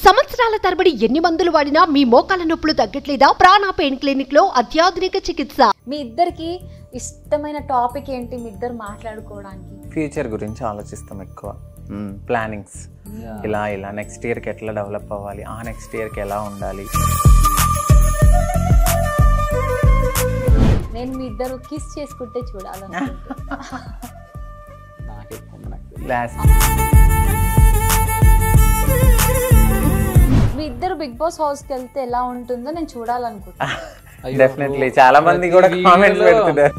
సంవత్సరాల తరబడి ఎన్ని మందులు వాడినా మీ మోకాల నొప్పులు తగ్గట్లేదా? ప్రాణ పెయిన్ క్లినిక్ లో అత్యాధునిక చికిత్స. మీ ఇద్దరికి ఇష్టమైన టాపిక్ ఏంటి? మీ ఇద్దరు మాట్లాడుకోవడానికి ఫ్యూచర్ గురించి ఆలోచిస్తాం ఎక్కువ. ప్లానింగ్స్, ఇలా నెక్స్ట్ ఇయర్కి ఎట్లా డెవలప్ అవ్వాలి, ఆ నెక్స్ట్ ఇయర్కి ఎలా ఉండాలి. నేను మీ ఇద్దరు కిస్ చేసుకుంటే చూడాలనుకుంటున్నా. మీ ఇద్దరు బిగ్ బాస్ హౌస్కి వెళ్తే ఎలా ఉంటుందో నేను చూడాలనుకుంటున్నా. డెఫినెట్లీ చాలా మంది కూడా కామెంట్స్ పెడుతున్నారు.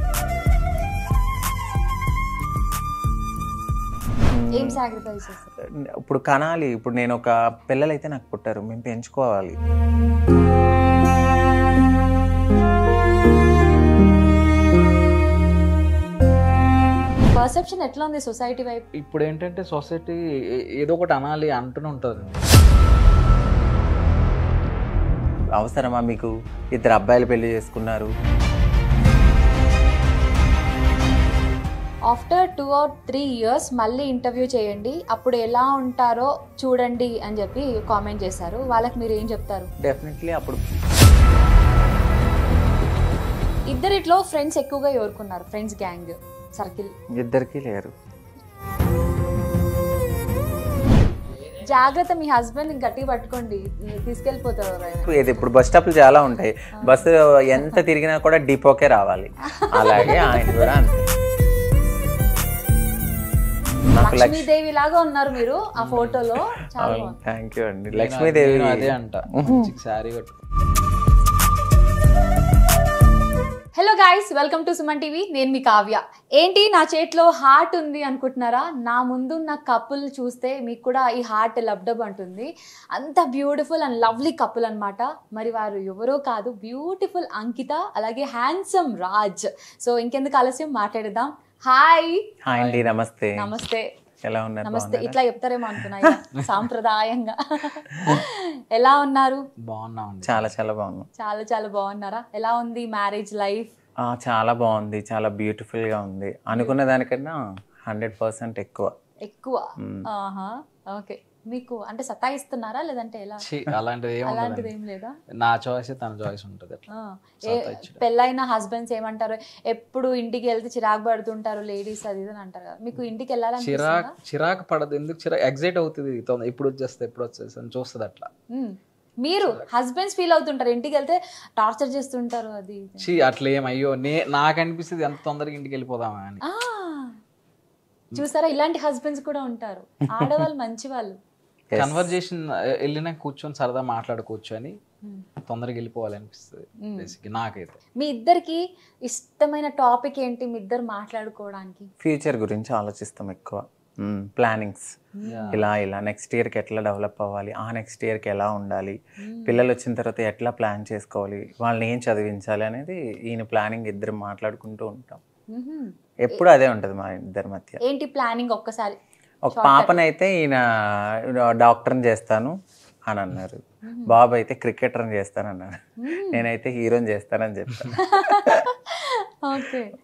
ఏం సాక్రిఫైస్ చేస్తారు? ఇప్పుడు కనాలి. ఇప్పుడు నేను ఒక పిల్లలైతే నాకు పుట్టారు, మేము పెంచుకోవాలి. పర్సెప్షన్ ఎట్లా ఉంది సొసైటీ వైపు? ఇప్పుడు ఏంటంటే సొసైటీ ఏదో ఒకటి అనాలి అంటూనే ఉంటుంది. అవసరమా మీకు? ఇద్దరు అబ్బాయిలు పెళ్లి చేసుకున్నారు. ఆఫ్టర్ 2 or 3 years మళ్ళీ ఇంటర్వ్యూ చేయండి, అప్పుడు ఎలా ఉంటారో చూడండి అని చెప్పి కామెంట్ చేశారు. వాళ్ళకి మీరు ఏం చెప్తారు? డెఫినెట్లీ అప్పుడు ఇద్దరిట్లో ఫ్రెండ్స్ ఎక్కువగా ఎవరుకున్నారు? ఫ్రెండ్స్ గ్యాంగ్ సర్కిల్ ఇద్దరికి లేరు. జాగ్రత్త, మీ హస్బెండ్ గట్టిగా పట్టుకోండి, తీసుకెళ్ళిపోతారు. ఇది ఇప్పుడు బస్ స్టాప్లు చాలా ఉంటాయి, బస్సు ఎంత తిరిగినా కూడా డిపోకే రావాలి. అలాగే ఆయన కూడా అంతే. లక్ష్మీదేవి లాగా ఉన్నారు మీరు ఆ ఫోటోలో. థ్యాంక్ యూ అండి. లక్ష్మీదేవి అదే అంట, శారీ కట్టు. Hello guys, welcome to Suman TV. నేను మీ కావ్య. ఏంటి నా చేతిలో హార్ట్ ఉంది అనుకుంటున్నారా? నా ముందు నా కపుల్ చూస్తే మీకు కూడా ఈ హార్ట్ లబ్డబ్ అంటుంది. అంత బ్యూటిఫుల్ అండ్ లవ్లీ కపుల్ అనమాట. మరి వారు ఎవరో కాదు, బ్యూటిఫుల్ అంకిత అలాగే హ్యాండ్సమ్ రాజ్. సో ఇంకెందుకు ఆలస్యం, మాట్లాడదాం. హాయ్ అండి. నమస్తే. నమస్తే. ఎలా ఉన్నారు? నమస్తే ఇట్లా చెప్తారేమో అనుకున్నా, సాంప్రదాయంగా. ఎలా ఉన్నారు? బాగున్నాం. చాలా చాలా బాగున్నాం. చాలా చాలా బాగున్నారా? ఎలా ఉంది మ్యారేజ్ లైఫ్? చాలా బాగుంది, చాలా బ్యూటిఫుల్ గా ఉంది. అనుకున్న దానికన్నా 100% ఎక్కువ. ఓకే. మీకు అంటే సతాయిస్తున్నారా లేదంటే ఎలా? అలాంటిది ఏం లేదా? నా చాయిస్ తన చాయిస్ ఉంటుంది. పెళ్ళైన హస్బెండ్స్ ఏమంటారు? ఎప్పుడు ఇంటికి వెళ్తే చిరాకు పడుతుంటారు లేడీస్, అది అని అంటారు కదా. మీకు ఇంటికి వెళ్ళాలని చిరాకు పడదు. ఎందుకు చిరాకు? ఎగ్జైట్ అవుతుంది, ఎప్పుడు వచ్చేస్తే అని చూస్తుంది అట్లా. మీరు హస్బెండ్స్ ఫీల్ అవుతుంటారు, ఇంటికి వెళ్తే టార్చర్ చేస్తుంటారు. అది అట్లా ఏమయ్యో నాకు అనిపిస్తుంది ఎంత తొందరగా ఇంటికి వెళ్ళిపోదామా అని. చూసారా, ఇలాంటి హస్బెండ్స్ కూడా ఉంటారు. ఆడవాళ్ళు మంచి వాళ్ళు. కన్వర్జేషన్ వెళ్ళినా కూర్చొని సరదా మాట్లాడుకోవచ్చు అని తొందరగా వెళ్ళిపోవాలనిపిస్తుంది నాకైతే. మీ ఇద్దరికి ఇష్టమైన టాపిక్ ఏంటి? మీ ఇద్దరు మాట్లాడుకోవడానికి ఫ్యూచర్ గురించి ఆలోచిస్తాం ఎక్కువ. ప్లానింగ్స్, ఇలా నెక్స్ట్ ఇయర్కి ఎట్లా డెవలప్ అవ్వాలి, ఆ నెక్స్ట్ ఇయర్కి ఎలా ఉండాలి, పిల్లలు వచ్చిన తర్వాత ఎట్లా ప్లాన్ చేసుకోవాలి, వాళ్ళని ఏం చదివించాలి అనేది ఈయన ప్లానింగ్. ఇద్దరు మాట్లాడుకుంటూ ఉంటాం. ఎప్పుడు అదే ఉంటుంది మా ఇద్దరి మధ్య. ఏంటి ప్లానింగ్? ఒక్కసారి ఒక పాపనైతే ఈయన డాక్టర్ని చేస్తాను అని అన్నారు, బాబు అయితే క్రికెటర్ని చేస్తాను అన్నారు, నేనైతే హీరోని చేస్తానని చెప్పాను.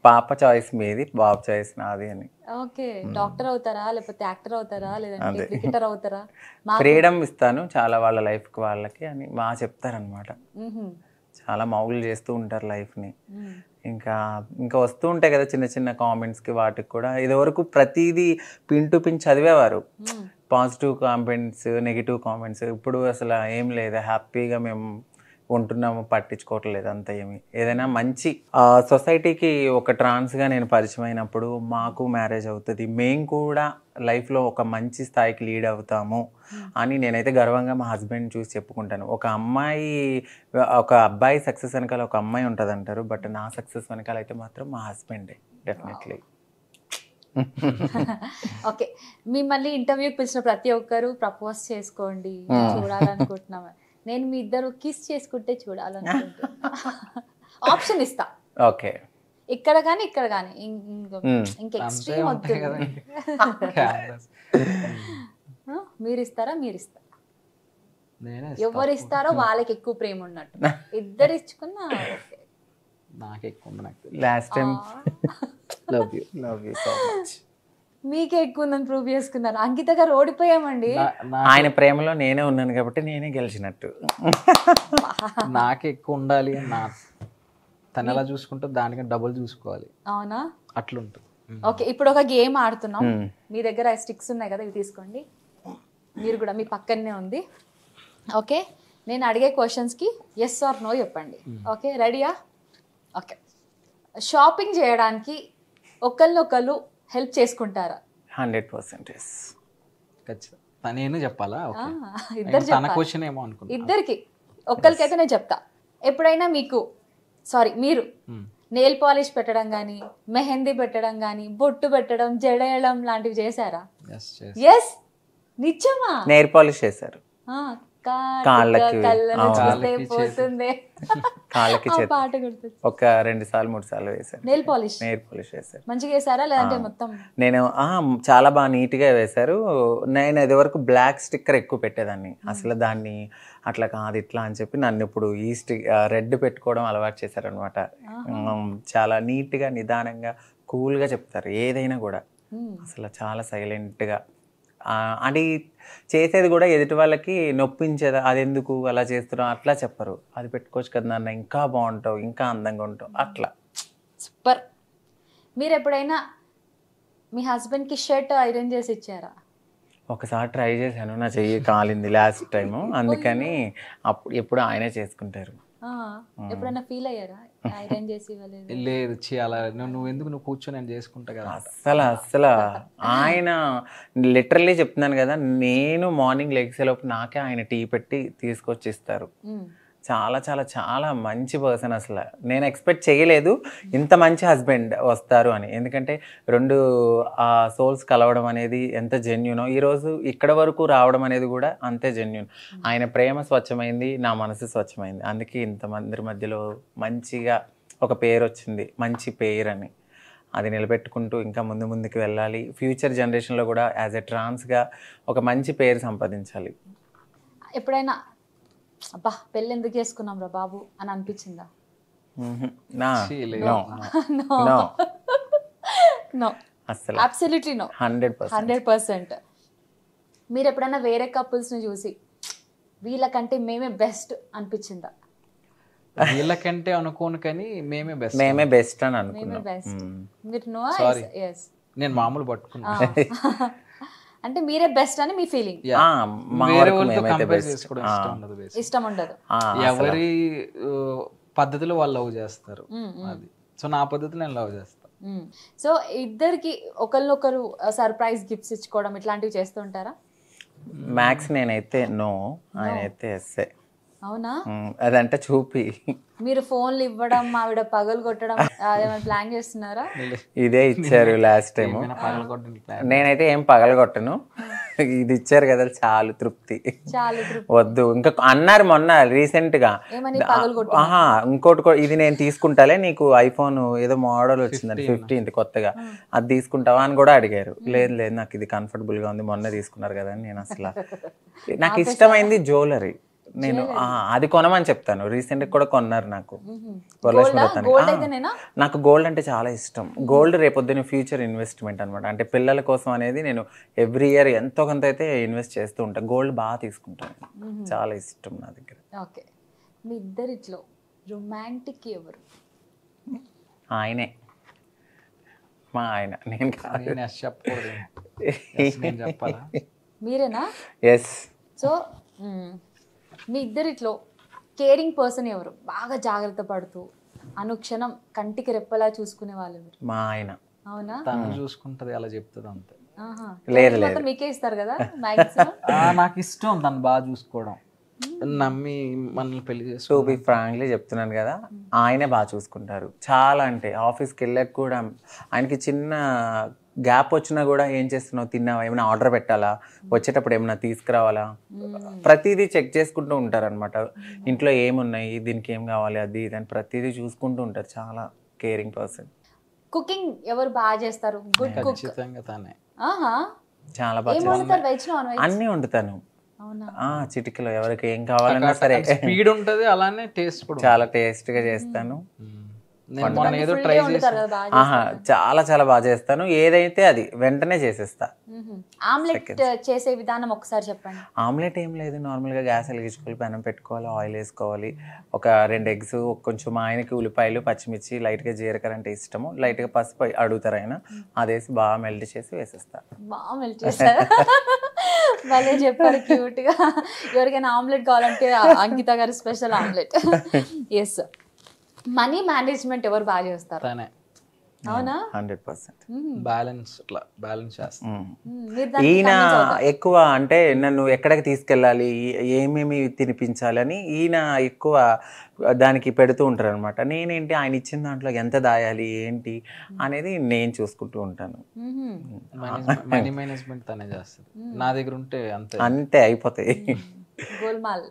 పాప చాయిస్ మీది, బాబు చాయిస్ నాది అని. ఓకే. డాక్టర్ అవుతారా లేకపోతే యాక్టర్ అవుతారా లేదంటే క్రికెటర్ అవుతారా? ఫ్రీడమ్ ఇస్తాను చాలా వాళ్ళ లైఫ్కి వాళ్ళకి అని చెప్తారనమాట. చాలా మౌగులు చేస్తూ ఉంటారు లైఫ్ని. ఇంకా వస్తూ ఉంటాయి కదా చిన్న చిన్న కామెంట్స్కి, వాటికి కూడా ఇదివరకు ప్రతిదీ పిన్ టు పిన్ చదివేవారు, పాజిటివ్ కామెంట్స్, నెగిటివ్ కామెంట్స్. ఇప్పుడు అసలు ఏం లేదు, హ్యాపీగా మేము ఉంటున్నాము, పట్టించుకోవట్లేదు అంత ఏమి. ఏదైనా మంచి సొసైటీకి ఒక ట్రాన్స్గా నేను పరిచయం అయినప్పుడు మాకు మ్యారేజ్ అవుతుంది, మేము కూడా లైఫ్లో ఒక మంచి స్థాయికి లీడ్ అవుతాము అని నేనైతే గర్వంగా మా హస్బెండ్ చూసి చెప్పుకుంటాను. ఒక అబ్బాయి సక్సెస్ వెనకాల ఒక అమ్మాయి ఉంటుంది అంటారు, బట్ నా సక్సెస్ వెనకాల అయితే మాత్రం మా హస్బెండే డెఫినెట్లీ. ఓకే. మిమ్మల్ని ఇంటర్వ్యూకి పిలిచిన ప్రతి ఒక్కరు ప్రపోజ్ చేసుకోండి చూడాలనుకుంటున్నాము. నేను మీ ఇద్దరు కిస్ చేసుకుంటే చూడాలనుకుంటున్నా. ఆప్షన్ ఇస్తా. ఓకే. ఇక్కడ కానీ ఇక్కడ కానీ ఇంకా ఎక్స్ట్రీమ్ వద్దు. మీరు ఇస్తారా? మీరు ఇస్తారా? ఎవరు ఇస్తారో వాళ్ళకి ఎక్కువ ప్రేమ ఉన్నట్టు. ఇద్దరు ఇచ్చుకున్నా నాకు ఎక్కువ ఉంది. Last time love you so much. మీకే ఎక్కువ ఉందని ప్రూవ్ చేసుకున్నారు. అంకిత గారు ఓడిపోయామండి. ఆయన ప్రేమలో నేనే ఉన్నాను కాబట్టి నేనే గెలిచినట్టు. నాకే ఎక్కువ ఉండాలి అని తను ఎలా చూసుకుంటే దానికంటే డబుల్ చూసుకోవాలి. అవునా? అట్లుంటుంది. ఓకే, ఇప్పుడు ఒక గేమ్ ఆడుతున్నాం. మీ దగ్గర స్టిక్స్ ఉన్నాయి కదా, ఇవి తీసుకోండి. మీరు కూడా మీ పక్కనే ఉంది. ఓకే, నేను అడిగే క్వశ్చన్స్కి ఎస్ ఆర్ నో చెప్పండి. ఓకే, రెడీయా? ఓకే. షాపింగ్ చేయడానికి ఒకళ్ళు హెల్ప్ చేసుకుంటారా? 100% ఖచ్చితంగా. నేను చెప్పాలా? ఇద్దరు తన క్వశ్చన్ ఏమో అనుకున్నా. ఇద్దరికి ఒక్కరికైతే నేను చెప్తా. ఎప్పుడైనా మీరు నెయిల్ పాలిష్ పెట్టడం కానీ, మెహందీ పెట్టడం కానీ, బొట్టు పెట్టడం, జడేయడం లాంటివి చేశారా? ఎస్. నిజమా? నెయిల్ పాలిష్ చేశారు. కాళ్ళకి పోతుంది. కాళ్ళకి పాట గుర్తు. ఒక 2 సార్లు 3 సార్లు వేశారు. నెయిల్ పాలిష్ వేశారు. మంచిగా వేసారా లేదంటే మొత్తం? నేను చాలా బాగా నీట్గా వేశారు. నేను ఇది వరకు బ్లాక్ స్టిక్కర్ ఎక్కువ పెట్టేదాన్ని. అసలు దాన్ని అట్లా కాదు ఇట్లా అని చెప్పి నన్ను ఇప్పుడు ఈ రెడ్ పెట్టుకోవడం అలవాటు చేశారనమాట. చాలా నీట్గా నిదానంగా కూల్గా చెప్తారు ఏదైనా కూడా. అసలు చాలా సైలెంట్గా. అది చేసేది కూడా ఎదుటి వాళ్ళకి నొప్పించేదా, అది ఎందుకు అలా చేస్తున్నావు అట్లా చెప్పరు. అది పెట్టుకోవచ్చు కదా నాన్న, ఇంకా బాగుంటావు, ఇంకా అందంగా ఉంటావు అట్లా. సూపర్. మీరు ఎప్పుడైనా మీ హస్బెండ్కి షర్ట్ ఐరన్ చేసి ఇచ్చారా? ఒకసారి ట్రై చేశాను, నా చెయ్యి కాలింది లాస్ట్ టైము. అందుకని ఎప్పుడు ఆయనే చేసుకుంటారు. ఎప్పుడైనా ఫీల్ అయ్యారా ఐరన్ చేసి ఇవ్వలేదు? లేదు, అలా నువ్వు ఎందుకు, నువ్వు కూర్చొని నేను చేసుకుంటా కదా. అసలు ఆయన లిటరల్లీ చెప్తున్నాను కదా, నేను మార్నింగ్ లెగ్సేలోపు నాకే ఆయన టీ పెట్టి తీసుకొచ్చి ఇస్తారు. చాలా చాలా చాలా మంచి పర్సన్. అసలు నేను ఎక్స్పెక్ట్ చేయలేదు ఇంత మంచి హస్బెండ్ వస్తారు అని. ఎందుకంటే 2 సోల్స్ కలవడం అనేది ఎంత జెన్యూనో, ఈరోజు ఇక్కడ వరకు రావడం అనేది కూడా అంతే జెన్యూన్. ఆయన ప్రేమ స్వచ్ఛమైంది, నా మనసు స్వచ్ఛమైంది. అందుకే ఇంతమంది మధ్యలో మంచిగా ఒక పేరు వచ్చింది, మంచి పేరు అని. అది నిలబెట్టుకుంటూ ఇంకా ముందుకు వెళ్ళాలి. ఫ్యూచర్ జనరేషన్లో కూడా యాజ్ ఎ ట్రాన్స్గా ఒక మంచి పేరు సంపాదించాలి. ఎప్పుడైనా అబ్బా పెళ్ళి ఎందుకు చేసుకున్నాం రా బాబు అని అనిపించిందా? అసలు అబ్సల్యూట్లీ నో. 100%. మీరు ఎప్పుడైనా వేరే కపుల్స్ని చూసి వీళ్ళకంటే మేమే బెస్ట్ అనిపించిందా? వీళ్ళకంటే అనుకోను కానీ మేమే బెస్ట్ అని అనుకున్నాం. మీరు నో? yes. నేను మామూలు పట్టుకున్నా. అంటే మీరే బెస్ట్ అని మీ ఫీలింగ్. ఇష్టం ఉండదు. ఎవరి పద్ధతిలో వాళ్ళు లవ్ చేస్తారు. అది సో నా పద్ధతిలో నేను లవ్ చేస్తా. సో ఇద్దరికి ఒకరినొకరు సర్ప్రైజ్ గిఫ్ట్స్ ఇచ్చుకోవడం ఇట్లాంటివి చేస్తూ ఉంటారా? మ్యాక్స్ నేనైతే నో, ఆయన అయితే ఎస్ఏ. అవునా? అదంటే చూపి మీరు ఫోన్లు ఇవ్వడం, ఆవిడ పగలు కొట్టడం ఏమైనా ప్లాన్ చేస్తున్నారా? ఇదే ఇచ్చారు లాస్ట్ టైం. నేనైతే ఏం పగలు కొట్టను, ఇది ఇచ్చారు కదా చాలు తృప్తి. వద్దు ఇంకా అన్నారు మొన్న రీసెంట్ గా. ఇంకోటి ఇది నేను తీసుకుంటాలే, నీకు ఐఫోన్ ఏదో మోడల్ వచ్చిందని 15th కొత్తగా, అది తీసుకుంటావా అని కూడా అడిగారు. లేదు లేదు నాకు ఇది కంఫర్టబుల్ గా ఉంది, మొన్న తీసుకున్నారు కదా అని. నేను అసలు నాకు ఇష్టమైంది జ్యువెలరీ, నేను అది కొనమని చెప్తాను. రీసెంట్ కూడా కొన్నారు నాకు వరలక్ష్మి. నాకు గోల్డ్ అంటే చాలా ఇష్టం. గోల్డ్ రేపొద్దున ఫ్యూచర్ ఇన్వెస్ట్మెంట్ అనమాట. అంటే పిల్లల కోసం అనేది నేను ఎవ్రీ ఇయర్ ఎంతో కొంత అయితే ఇన్వెస్ట్ చేస్తూ ఉంటాను. గోల్డ్ బాగా తీసుకుంటాను, చాలా ఇష్టం నా దగ్గర. ఓకే, మీ ఇద్దరిట్లో రొమాంటిక్ ఎవరు? ఆయనే, మా ఆయన. నేను మీరేనా? ఎస్. సో మీ ఇద్దరిట్లో కేరింగ్ పర్సన్ ఎవరు? బాగా జాగ్రత్త పడుతూ అనుక్షణం కంటికి రెప్పలా చూసుకునే వాళ్ళు ఎవరు? మా ఆయన. అవునా? తను చూసుకుంటది అలా చెప్తుంది అంతే. లేదు మీకే ఇస్తారు కదా. నాకు ఇష్టం తను బాగా చూసుకోవడం, నమ్మి మనల్ని పెళ్లి చేసి. టు బి ఫ్రాంక్లీ చెప్తున్నాను కదా, ఆయనే బాగా చూసుకుంటారు చాలా. అంటే ఆఫీస్కి వెళ్ళాక కూడా ఆయనకి చిన్న గ్యాప్ వచ్చినా కూడా ఏం చేస్తున్నావు, తిన్నావా, ఏమైనా ఆర్డర్ పెట్టాలా, వచ్చేటప్పుడు ఏమైనా తీసుకురావాలా, ప్రతిదీ చెక్ చేసుకుంటూ ఉంటారు అనమాట. ఇంట్లో ఏమున్నాయి, దీనికి ఏం కావాలి, అది ఇది అని ప్రతిదీ చూసుకుంటూ ఉంటారు. చాలా కేరింగ్ పర్సన్. కుకింగ్ ఎవరు బాగా చేస్తారు? Good cook. చాలా బాగా అన్నీ వండుతాను. చిటికలో ఎవరికి ఏం కావాలన్నా సరే. స్పీడ్ ఉంటుంది, అలానే టేస్ట్ కూడా చాలా టేస్ట్గా చేస్తాను. నేను మొన్న ఏదో Full ట్రై day వండుతారు చేసి కదా బాగా. ఆహా చాలా చాలా బాగా చేస్తాను. ఏదైతే అది వెంటనే చేసేస్తా. ఆమ్లెట్ చేసే విధానం ఒకసారి చెప్పండి. ఆమ్లెట్ ఏం లేదు, నార్మల్గా గ్యాస్ వెలిగించుకోవాలి, పెనం పెట్టుకోవాలి, ఆయిల్ వేసుకోవాలి, ఒక 2 ఎగ్స్, కొంచెం ఆయనకి ఉల్లిపాయలు, పచ్చిమిర్చి, లైట్గా జీలకర్ర అంటే ఇష్టము, లైట్గా పసుపు అడుగుతారు ఆయన, అదేసి బాగా మెల్ట్ చేసి వేసేస్తా. బాగా మెల్ట్ చేస్తారు. భలే చెప్పారు క్యూట్ గా. ఎవరికైనా ఆమ్లెట్ కావాలంటే అంకిత గారి special omelette. Yes. Money management ఎవరు బాగా చేస్తారు? తనే అవునా? 100%. బ్యాలెన్స్ అట్లా బ్యాలెన్స్ చేస్తాను. మీరు దానికి ఈయన convince అవుతారా? ఎక్కువ అంటే నన్ను ఎక్కడికి తీసుకెళ్ళాలి, ఏమేమి తినిపించాలని ఈయన ఎక్కువ దానికి పెడుతూ ఉంటారు అనమాట. నేనేంటి ఆయన ఇచ్చిన దాంట్లో ఎంత దాయాలి ఏంటి అనేది నేను చూసుకుంటూ ఉంటాను. మనీ మేనేజ్మెంట్ తనే చేస్తుంది. నా దగ్గర ఉంటే అంతే అంతే అయిపోతాయి. గోల్మాల్.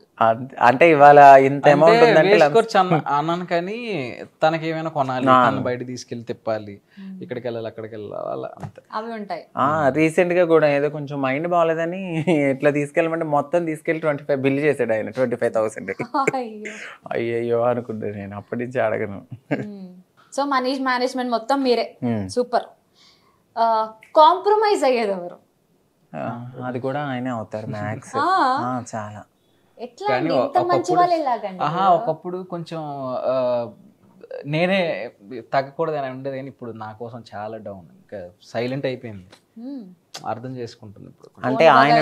అంటే ఇవాళ ఇంత అమౌంట్ ఉందంటే వేసుకోవచ్చు అన్నాను, కానీ తనకి ఏమైనా కొనాలి, తను బయట తీసుకెళ్ళి తిప్పాలి, ఇక్కడికి వెళ్ళాలి అక్కడికి వెళ్ళాలి అంతే అవి ఉంటాయి. రీసెంట్ గా కూడా ఏదో కొంచెం మైండ్ బాగాలేదని ఎట్లా తీసుకెళ్ళమంటే మొత్తం తీసుకెళ్ళి 25 బిల్ చేసాడు ఆయన. 25,000. అయ్యో. అయ్యయ్యో అనుకుంటా నేను అప్పటి నుంచి అడగను. సో మనీ మేనేజ్మెంట్ మొత్తం మీరే. సూపర్. కాంప్రమైజ్ అయ్యేది ఎవరు? అది కూడా ఆయనే అవుతారు మ్యాక్స్. చాలా. ఎట్లా అండి? ఇంత మంచి వాళ్ళు ఎలాగండి? ఒకప్పుడు కొంచెం నేనే తగ్గకూడదు అని ఉండేది, కానీ ఇప్పుడు నా కోసం చాలా డౌన్, ఇంకా సైలెంట్ అయిపోయింది. అర్థం చేసుకుంటుంది ఇప్పుడు. అంటే ఆయన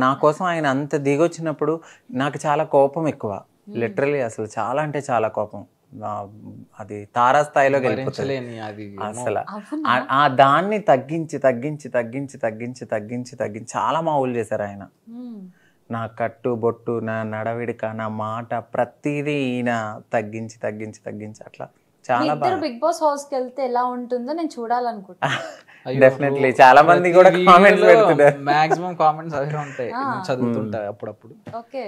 నా కోసం ఆయన అంత దిగొచ్చినప్పుడు నాకు చాలా కోపం ఎక్కువ. లిటరలీ అసలు చాలా అంటే చాలా కోపం. అది తారా స్థాయిలోకి వెళ్ళిపోతుంది అసలు. ఆ దాన్ని తగ్గించి చాలా మామూలు చేశారు ఆయన. నా కట్టు బొట్టు, నా నడవిడిక, నా మాట, ప్రతిదీ ఈయన తగ్గించి అట్లా చాలా బాగా. బిగ్ బాస్ హౌస్ కి వెళ్తే ఎలా ఉంటుందో నేను చూడాలనుకుంటున్నా. డెఫినెట్లీ చాలా మంది కూడా కామెంట్స్ పెడుతున్నారు. మాక్సిమం కామెంట్స్ అవే ఉంటాయి, చదువుతుంటారు అప్పుడప్పుడు. ఓకే.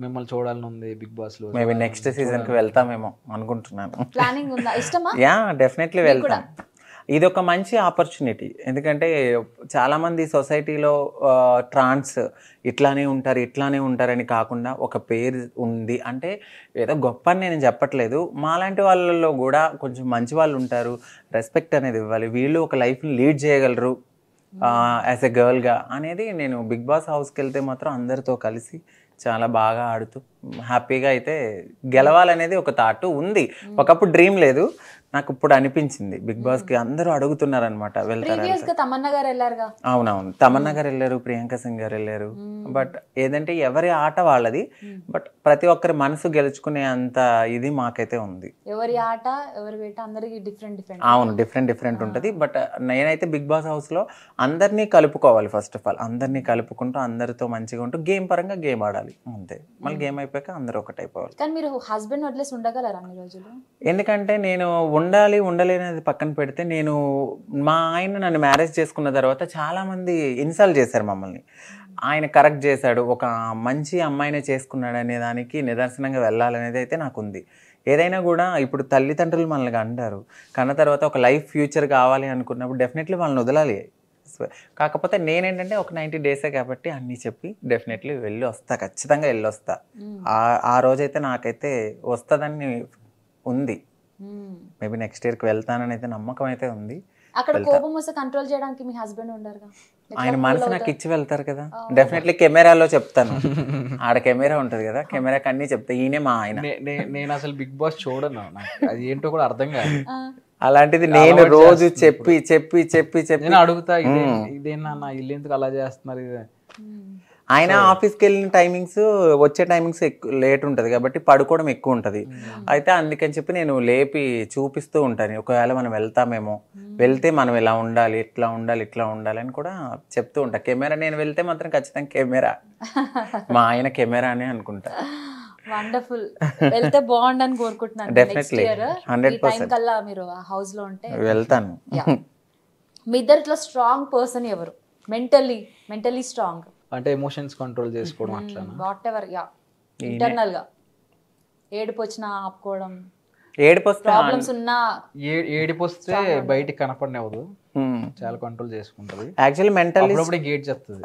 మిమ్మల్ని చూడాలని ఉంది బిగ్ బాస్ లో. మేబీ నెక్స్ట్ సీజన్ కి వెళ్తామేమో అనుకుంటున్నాను. ప్లానింగ్ ఉందా? ఇష్టమా? యా డెఫినెట్లీ వెళ్తాం. ఇది ఒక మంచి ఆపర్చునిటీ. ఎందుకంటే చాలామంది సొసైటీలో ట్రాన్స్ ఇట్లానే ఉంటారని కాకుండా ఒక పేరు ఉంది అంటే ఏదో గొప్ప అని నేను చెప్పట్లేదు. మాలాంటి వాళ్ళల్లో కూడా కొంచెం మంచి వాళ్ళు ఉంటారు, రెస్పెక్ట్ అనేది ఇవ్వాలి, వీళ్ళు ఒక లైఫ్ని లీడ్ చేయగలరు యాజ్ ఎ గర్ల్గా అనేది. నేను బిగ్ బాస్ హౌస్కి వెళ్తే మాత్రం అందరితో కలిసి చాలా బాగా ఆడుతూ హ్యాపీగా అయితే గెలవాలనేది ఒక థాట్ ఉంది. ఒకప్పుడు డ్రీమ్ లేదు, నాకు ఇప్పుడు అనిపించింది. బిగ్ బాస్ కి అందరూ అడుగుతున్నారు అనమాట, వెళ్తారా? అవునవును, తమన్నా గారు వెళ్ళారు, ప్రియాంక సింగ్ గారు వెళ్ళారు. బట్ ఏదంటే ఎవరి ఆట వాళ్ళది, బట్ ప్రతి ఒక్కరి మనసు గెలుచుకునే అంత ఇది మాకైతే ఉంది. ఎవరి ఆట ఎవరి వేట అందరికి డిఫరెంట్. అవును, డిఫరెంట్ ఉంటుంది. బట్ నేనైతే బిగ్ బాస్ హౌస్ లో అందరినీ కలుపుకోవాలి. ఫస్ట్ ఆఫ్ ఆల్ అందరినీ కలుపుకుంటూ అందరితో మంచిగా ఉంటూ గేమ్ పరంగా గేమ్ ఆడాలి అంతే. మళ్ళీ గేమ్ అయిపోయాక అందరూ ఒకటైపోవాలి. కానీ మీరు హస్బెండ్ వదిలేసి ఉండగలరా అన్ని రోజులు? ఎందుకంటే నేను ఉండలేనేది పక్కన పెడితే, నేను మా ఆయన నన్ను మ్యారేజ్ చేసుకున్న తర్వాత చాలామంది ఇన్సల్ట్ చేశారు మమ్మల్ని. ఆయన కరెక్ట్ చేశాడు, ఒక మంచి అమ్మాయినే చేసుకున్నాడు అనే దానికి నిదర్శనంగా వెళ్ళాలనేది అయితే నాకు ఉంది. ఏదైనా కూడా ఇప్పుడు తల్లిదండ్రులు మనల్ని అంటారు, కన్న తర్వాత ఒక లైఫ్ ఫ్యూచర్ కావాలి అనుకున్నప్పుడు డెఫినెట్లీ వాళ్ళని వదలాలి. కాకపోతే నేనేంటంటే ఒక 90 డేసే కాబట్టి అన్నీ చెప్పి డెఫినెట్లీ వెళ్ళి వస్తా, ఖచ్చితంగా వెళ్ళి వస్తా. ఆ రోజైతే నాకైతే వస్తుందని ఉంది. మేబీ నెక్స్ట్ ఇయర్కి వెళ్తానని అయితే నమ్మకం అయితే ఉంది. అక్కడ కోపం వస్తే కంట్రోల్ చేయడానికి మీ హస్బెండ్ ఉండరుగా? ఆయన మనసు నాకు ఇచ్చి వెళ్తారు కదా. డెఫినెట్లీ కెమెరాలో చెప్తాను, ఆడ కెమెరా ఉంటది కదా, కెమెరాకి అన్ని చెప్తా. ఈయనే మా ఆయన. నేను అసలు బిగ్ బాస్ చూడను, అది ఏంటో కూడా అర్థం కాదు. అలాంటిది నేను రోజు చెప్పి నేను అడుగుతా, ఇదేనా ఇల్లు ఎందుకు అలా చేస్తున్నారు? ఆయన ఆఫీస్కి వెళ్ళిన టైమింగ్స్ వచ్చే టైమింగ్స్ లేట్ ఉంటుంది కాబట్టి పడుకోవడం ఎక్కువ ఉంటుంది. అయితే అందుకని చెప్పి నేను లేపి చూపిస్తూ ఉంటాను, ఒకవేళ మనం వెళ్తామేమో, వెళ్తే మనం ఇలా ఉండాలి, ఇట్లా ఉండాలి అని కూడా చెప్తూ ఉంటా. కెమెరా నేను వెళ్తే మాత్రం ఖచ్చితంగా కెమెరా, మా ఆయన కెమెరా అని అనుకుంటా. వండర్ఫుల్. వెళ్తే బాగుండని కోరుకుంటున్నాను. డెఫినెట్లీ 100% కల్లా మీరు హౌస్ లో ఉంటే వెళ్తాను. మీ ఇద్దరిలో స్ట్రాంగ్ పర్సన్ ఎవరు? మెంటలీ స్ట్రాంగ్ అంటే ఎమోషన్స్ కంట్రోల్ చేసుకోవడం అట్లా, వాట్ ఎవర్. యా, ఇంటర్నల్ గా ఏడుపు వచ్చినా ఆపుకోవడం, ప్రాబ్లమ్స్ ఉన్నా ఏడుపు వస్తే బయటికి కనపడనివ్వదు, చాలా కంట్రోల్ చేసుకుంటది. యాక్చువల్లీ మెంటల్లీ గేట్ చెప్తుంది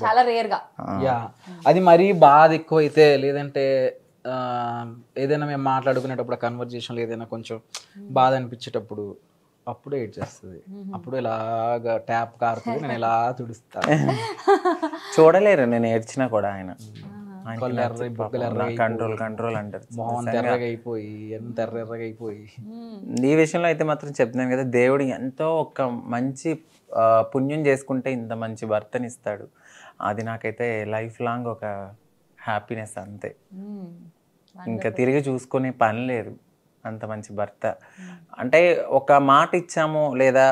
చాలా రేర్ గా. యా, అది మరీ బాధ ఎక్కువ అయితే, లేదంటే ఏదైనా మేము మాట్లాడుకునేటప్పుడు కన్వర్జేషన్లో ఏదైనా కొంచెం బాధ అనిపించేటప్పుడు అప్పుడు ఏడ్ చేస్తుంది. అప్పుడు ఇలాగా ట్యాప్ కారుతుంది, నేను ఇలా తుడుస్తాను. చూడలేరు నేను ఏడ్చినా కూడా ఆయన కంట్రోల్ కంట్రోల్ అంటారు. మొహం తెర్రగా అయిపోయి ఎంత ఎర్రగా అయిపోయి. ఈ విషయంలో అయితే మాత్రం చెప్తున్నాను కదా, దేవుడు ఎంతో ఒక మంచి పుణ్యం చేసుకుంటే ఇంత మంచి భర్తని ఇస్తాడు. అది నాకైతే లైఫ్ లాంగ్ ఒక హ్యాపీనెస్ అంతే. ఇంకా తిరిగి చూసుకునే పని లేదు, అంత మంచి భర్త. అంటే ఒక మాట ఇచ్చాము లేదా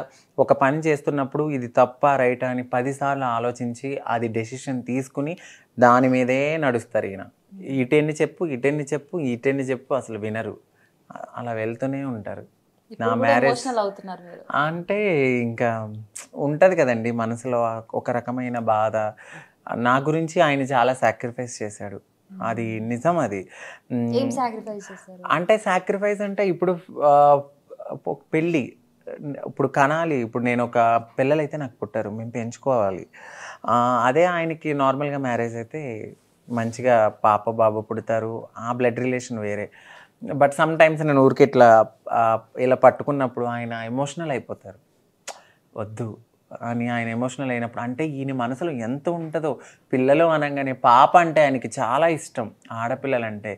ఒక పని చేస్తున్నప్పుడు ఇది తప్ప రైటా అని 10 సార్లు ఆలోచించి అది డెసిషన్ తీసుకుని దాని మీదే నడుస్తారు. ఈయన ఇటెన్ని చెప్పు ఇటెన్ని చెప్పు ఇటెన్ని చెప్పు అసలు వినరు, అలా వెళ్తూనే ఉంటారు. నా మ్యారేజ్ అంటే ఇంకా ఉంటుంది కదండి మనసులో ఒక రకమైన బాధ. నా గురించి ఆయన చాలా సాక్రిఫైస్ చేశాడు, అది నిజం. అది అంటే సాక్రిఫైస్ అంటే ఇప్పుడు పెళ్ళి ఇప్పుడు కనాలి, ఇప్పుడు నేను ఒక పిల్లలైతే నాకు పుట్టారు, మేము పెంచుకోవాలి. అదే ఆయనకి నార్మల్గా మ్యారేజ్ అయితే మంచిగా పాప బాబు పుడతారు, ఆ బ్లడ్ రిలేషన్ వేరే. బట్ సమ్ టైమ్స్ నేను ఊరికి ఇలా పట్టుకున్నప్పుడు ఆయన ఎమోషనల్ అయిపోతారు, వద్దు అని. ఆయన ఎమోషనల్ అయినప్పుడు అంటే ఈయన మనసులో ఎంత ఉంటుందో. పిల్లలు అనగానే పాప అంటే ఆయనకి చాలా ఇష్టం, ఆడపిల్లలంటే.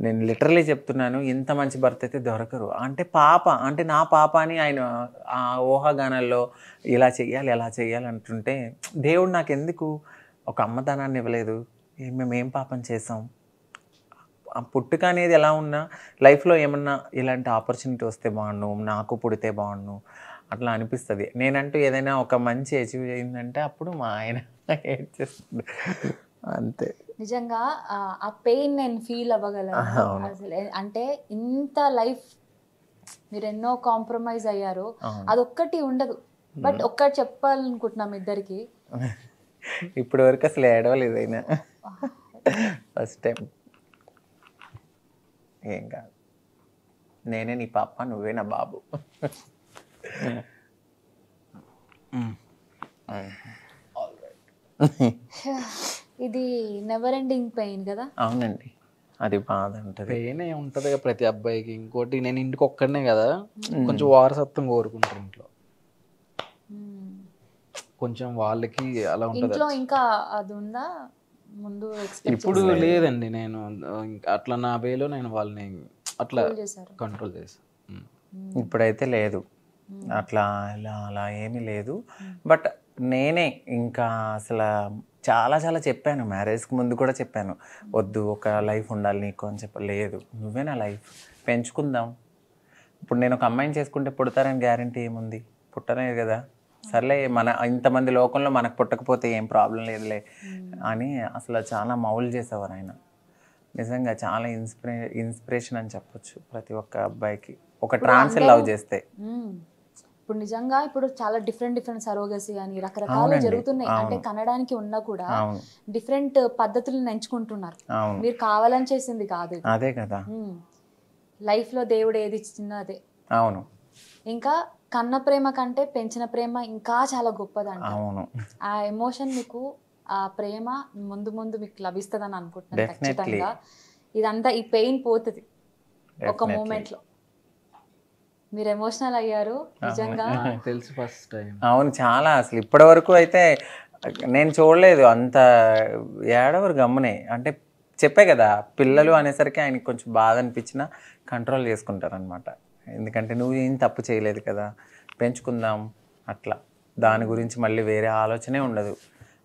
నేను లిటరలీ చెప్తున్నాను, ఇంత మంచి భర్త అయితే దొరకరు. అంటే పాప అంటే నా పాప అని ఆయన ఆ ఊహాగానాల్లో ఇలా చెయ్యాలి అలా చెయ్యాలి అంటుంటే, దేవుడు నాకు ఎందుకు ఒక అమ్మతనాన్ని ఇవ్వలేదు? మేమేం పాపం చేసాం? ఆ పుట్టుక అనేది ఎలా ఉన్నా లైఫ్లో ఏమన్నా ఇలాంటి ఆపర్చునిటీ వస్తే బాగుండు, నాకు పుడితే బాగుండు అట్లా అనిపిస్తుంది. నేనంటూ ఏదైనా ఒక మంచి అచీవ్ అయిందంటే అప్పుడు మా ఆయన ఏడ్ చేస్తుంది అంతే. నిజంగా ఆ పెయిన్ నేను ఫీల్ అవ్వగలను అసలు. అంటే ఇంత లైఫ్ మీరు ఎన్నో కాంప్రమైజ్ అయ్యారు, అదొక్కటి ఉండదు. బట్ ఒక్కటి చెప్పాలనుకుంటున్నాం ఇద్దరికి, ఇప్పటి వరకు అసలు ఏడవలేదు అయినా ఫస్ట్ టైం. ఏం కాదు, నేనే నీ పాప, నువ్వే నా బాబు. ఇది నెవర్ ఎండింగ్ పెయిన్ కదా? అవునండి, అది బాధ ఉంటుంది. పెయిన్ ఉంటుంది ప్రతి అబ్బాయికి. ఇంకోటి నేను ఇంటికి ఒక్కడనే కదా, కొంచెం వారసత్వం కోరుకుంటారు ఇంట్లో. కొంచెం వాళ్ళకి అలా ఉంటుంది. ఇంకా అది ఉందా ముందు? ఇప్పుడు లేదండి, నేను అట్లా నా వేలో నేను వాళ్ళని అట్లా కంట్రోల్ చేశాను. ఇప్పుడైతే లేదు అట్లా, ఇలా అలా ఏమీ లేదు. బట్ నేనే ఇంకా అసలు చాలా చాలా చెప్పాను, మ్యారేజ్కి ముందు కూడా చెప్పాను, వద్దు ఒక లైఫ్ ఉండాలి నీకు అని లేదు, నువ్వే నా లైఫ్, పెంచుకుందాం. ఇప్పుడు నేను ఒక అమ్మాయిని చేసుకుంటే పుడతారని గ్యారంటీ ఏముంది? పుట్టలేదు కదా. సర్లే, మన ఇంతమంది లోకంలో మనకు పుట్టకపోతే ఏం ప్రాబ్లం లేదులే అని అసలు చాలా మౌలు చేసేవారు ఆయన. నిజంగా చాలా ఇన్స్పిరేషన్ అని చెప్పొచ్చు ప్రతి ఒక్క అబ్బాయికి, ఒక ట్రాన్స్ లవ్ చేస్తే. ఇప్పుడు నిజంగా ఇప్పుడు చాలా డిఫరెంట్ సరోగసీ అని రకరకాలు జరుగుతున్నాయి. అంటే కనడానికి ఉన్నా కూడా డిఫరెంట్ పద్ధతులను ఎంచుకుంటున్నారు. మీరు కావాలని చేసింది కాదు. అదే కదా లైఫ్ లో దేవుడు ఏది ఇచ్చిందో అదే. అవును. ఇంకా కన్న ప్రేమ కంటే పెంచిన ప్రేమ ఇంకా చాలా గొప్పదంట. అవును. ఆ ఎమోషన్ మీకు, ఆ ప్రేమ ముందు ముందు మీకు లభిస్తుందని అనుకుంటున్నాను ఖచ్చితంగా. ఇదంతా ఈ పెయిన్ పోతుంది ఒక మూమెంట్ లో. మీరు ఎమోషనల్ అయ్యారు నిజంగా, తెలుసు ఫస్ట్ టైం. అవును, చాలా. అసలు ఇప్పటి వరకు అయితే నేను చూడలేదు అంత ఏడవరు గమ్మునే. అంటే చెప్పే కదా, పిల్లలు అనేసరికి ఆయనకి కొంచెం బాధ అనిపించినా కంట్రోల్ చేసుకుంటారు అనమాట. ఎందుకంటే నువ్వు ఏం తప్పు చేయలేదు కదా, పెంచుకుందాం అట్లా. దాని గురించి మళ్ళీ వేరే ఆలోచనే ఉండదు.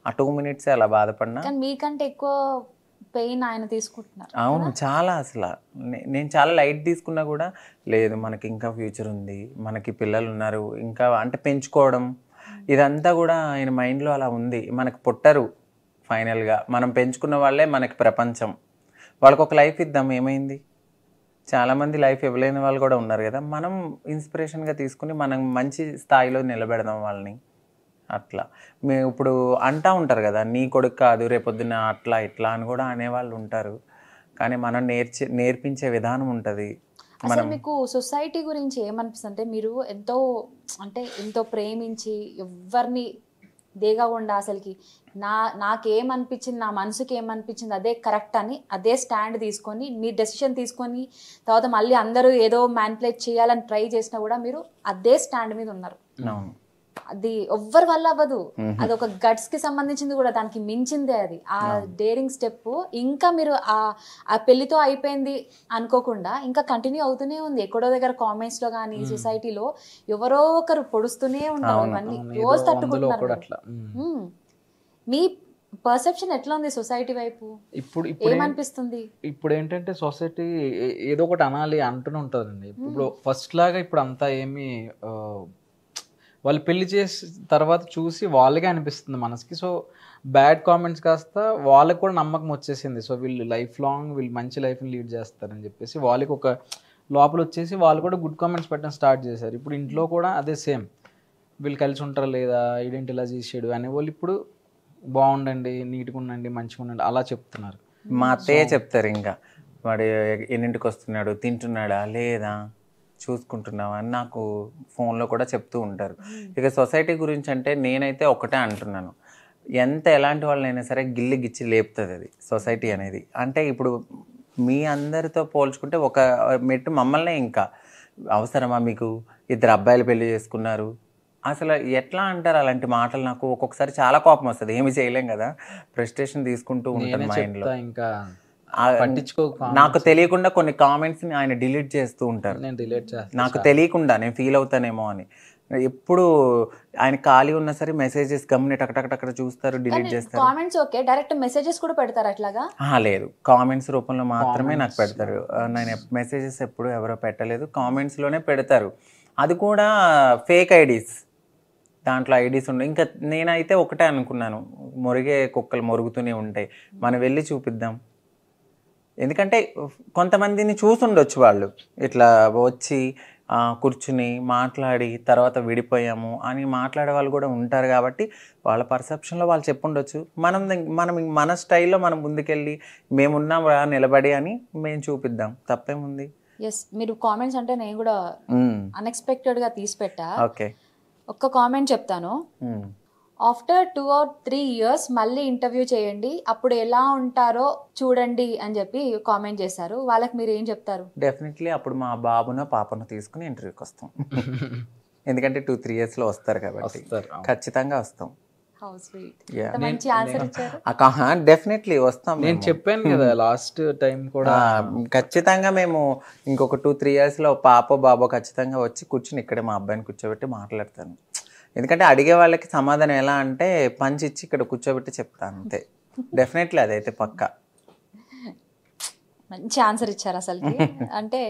ఆ 2 minutes అలా బాధపడినా. కానీ మీకంటే ఎక్కువ పెయిన్ ఆయన తీసుకుంటున్నారు. అవును, చాలా. అసలు నేను చాలా లైట్ తీసుకున్నా కూడా, లేదు మనకి ఇంకా ఫ్యూచర్ ఉంది, మనకి పిల్లలు ఉన్నారు ఇంకా, అంటే పెంచుకోవడం ఇదంతా కూడా ఆయన మైండ్లో అలా ఉంది. మనకు పుట్టరు ఫైనల్గా, మనం పెంచుకున్న వాళ్ళే మనకి ప్రపంచం. వాళ్ళకి ఒక లైఫ్ ఇద్దాం, ఏమైంది? చాలామంది లైఫ్ ఇవ్వలేని వాళ్ళు కూడా ఉన్నారు కదా. మనం ఇన్స్పిరేషన్గా తీసుకుని మనం మంచి స్థాయిలో నిలబెడదాం వాళ్ళని. అట్లా మేము ఇప్పుడు అంటూ ఉంటారు కదా, నీ కొడుకు కాదు రేపొద్దున అట్లా ఇట్లా అని కూడా అనేవాళ్ళు ఉంటారు. కానీ మనం నేర్పించే విధానం ఉంటుంది. అసలు మీకు సొసైటీ గురించి ఏమనిపిస్తుంది? అంటే మీరు ఎంతో ప్రేమించి ఎవరిని దేగకుండా అసలుకి నాకేమనిపించింది, నా మనసుకి ఏమనిపించింది అదే కరెక్ట్ అని అదే స్టాండ్ తీసుకొని మీ డెసిషన్ తీసుకొని తర్వాత మళ్ళీ అందరూ ఏదో మ్యానిపులేట్ చేయాలని ట్రై చేసినా కూడా మీరు అదే స్టాండ్ మీద ఉన్నారు. అది ఎవ్వరి వల్ల అవ్వదు, అది ఒక గట్స్ కి సంబంధించింది కూడా, దానికి మించిందే అది. ఆ డేరింగ్ స్టెప్ ఇంకా మీరు ఆ పెళ్లితో అయిపోయింది అనుకోకుండా ఇంకా కంటిన్యూ అవుతూనే ఉంది. ఎక్కడో దగ్గర కామెంట్స్ లో కానీ సొసైటీలో ఎవరో ఒకరు పొడుస్తూనే ఉంటారు. ఇవన్నీ రోజు తట్టుకుంటున్నారు. మీ పర్సెప్షన్ ఎట్లా ఉంది సొసైటీ వైపు? ఇప్పుడు ఏమనిపిస్తుంది? ఇప్పుడు ఏంటంటే సొసైటీ ఏదో ఒకటి అనాలి అంటూనే ఉంటుందండి. ఇప్పుడు ఫస్ట్ లాగా ఇప్పుడు అంతా ఏమి వాళ్ళు పెళ్లి చేసిన తర్వాత చూసి వాళ్ళకే అనిపిస్తుంది మనసుకి. సో బ్యాడ్ కామెంట్స్ కాస్త వాళ్ళకి కూడా నమ్మకం వచ్చేసింది. సో వీళ్ళు లైఫ్ లాంగ్ వీళ్ళు మంచి లైఫ్ని లీడ్ చేస్తారని చెప్పేసి వాళ్ళకి ఒక లోపల వచ్చేసి వాళ్ళు కూడా గుడ్ కామెంట్స్ పెట్టడం స్టార్ట్ చేశారు. ఇప్పుడు ఇంట్లో కూడా అదే సేమ్, వీళ్ళు కలిసి ఉంటారా లేదా, ఇదేంటి ఇలా చేసాడు అనే వాళ్ళు ఇప్పుడు బాగుండండి, నీట్గా ఉండండి, మంచిగా ఉండండి అలా చెప్తున్నారు. మా అత్తయ్య చెప్తారు, ఇంకా వాడు ఎన్నింటికి వస్తున్నాడు, తింటున్నాడా లేదా, చూసుకుంటున్నావా అని నాకు ఫోన్లో కూడా చెప్తూ ఉంటారు. ఇక సొసైటీ గురించి అంటే నేనైతే ఒకటే అంటున్నాను, ఎంత ఎలాంటి వాళ్ళనైనా సరే గిల్లి గిచ్చి లేపుతుంది అది సొసైటీ అనేది. అంటే ఇప్పుడు మీ అందరితో పోల్చుకుంటే ఒక మెట్టు మమ్మల్నే, ఇంకా అవసరమా మీకు, ఇద్దరు అబ్బాయిలు పెళ్లి చేసుకున్నారు, అసలు ఎట్లా అంటారు అలాంటి మాటలు? నాకు ఒక్కొక్కసారి చాలా కోపం వస్తుంది, ఏమి చేయలేం కదా, ఫ్రస్ట్రేషన్ తీసుకుంటూ ఉంటాను మైండ్లో. ఇంకా నాకు తెలియకుండా కొన్ని కామెంట్స్ ని ఆయన డిలీట్ చేస్తూ ఉంటారు. నాకు తెలియకుండా నేను ఫీల్ అవుతానేమో అని. ఎప్పుడు ఆయన ఖాళీ ఉన్నా సరే మెసేజెస్ గమ్ముని టకటకటక్కడ చూస్తారు, డిలీట్ చేస్తారు. కామెంట్స్ ఓకే, డైరెక్ట్ మెసేజెస్ కూడా పెడతారు అట్లాగా? లేదు, కామెంట్స్ రూపంలో మాత్రమే నాకు పెడతారు. నేను మెసేజెస్ ఎప్పుడు ఎవరో పెట్టలేదు, కామెంట్స్ లోనే పెడతారు. అది కూడా ఫేక్ ఐడీస్, దాంట్లో ఐడీస్ ఉన్నాయి. ఇంకా నేనైతే ఒకటే అనుకున్నాను, మొరిగే కుక్కలు మొరుగుతూనే ఉంటాయి, మనం వెళ్ళి చూపిద్దాం. ఎందుకంటే కొంతమందిని చూసుండొచ్చు వాళ్ళు ఇట్లా వచ్చి కూర్చుని మాట్లాడి తర్వాత విడిపోయాము అని మాట్లాడే వాళ్ళు కూడా ఉంటారు. కాబట్టి వాళ్ళ పర్సెప్షన్లో వాళ్ళు చెప్పుండొచ్చు. మనం మన స్టైల్లో మనం ముందుకెళ్ళి మేమున్నాం నిలబడి అని మేము చూపిద్దాం, తప్పేముంది? ఎస్, మీరు కామెంట్స్ అంటే నేను కూడా అన్ఎక్స్పెక్టెడ్గా తీసి పెట్టా. ఓకే, ఒక్క కామెంట్ చెప్తాను. ఆఫ్టర్ 2 or 3 years మళ్ళీ ఇంటర్వ్యూ చేయండి, అప్పుడు ఎలా ఉంటారో చూడండి అని చెప్పి కామెంట్ చేశారు. వాళ్ళకి మీరు ఏం చెప్తారు? డెఫినెట్లీ అప్పుడు మా బాబునో పాపనో తీసుకుని ఇంటర్వ్యూకి వస్తాం. ఎందుకంటే 2-3 yearsలో వస్తారు కాబట్టి ఖచ్చితంగా వస్తాం. డెఫినెట్లీ వస్తాం. నేను చెప్పాను కదా లాస్ట్ టైం కూడా, ఖచ్చితంగా మేము ఇంకొక 2-3 yearsలో పాప బాబో ఖచ్చితంగా వచ్చి కూర్చుని ఇక్కడే మా అబ్బాయిని కూర్చోబెట్టి మాట్లాడతాను. ఎందుకంటే అడిగే వాళ్ళకి సమాధానం ఎలా అంటే పంచి ఇచ్చి ఇక్కడ కూర్చోబెట్టి చెప్తాను అంతే. డెఫినెట్లీ అదైతే పక్కా. మంచి ఆన్సర్ ఇచ్చారు అసలుకి. అంటే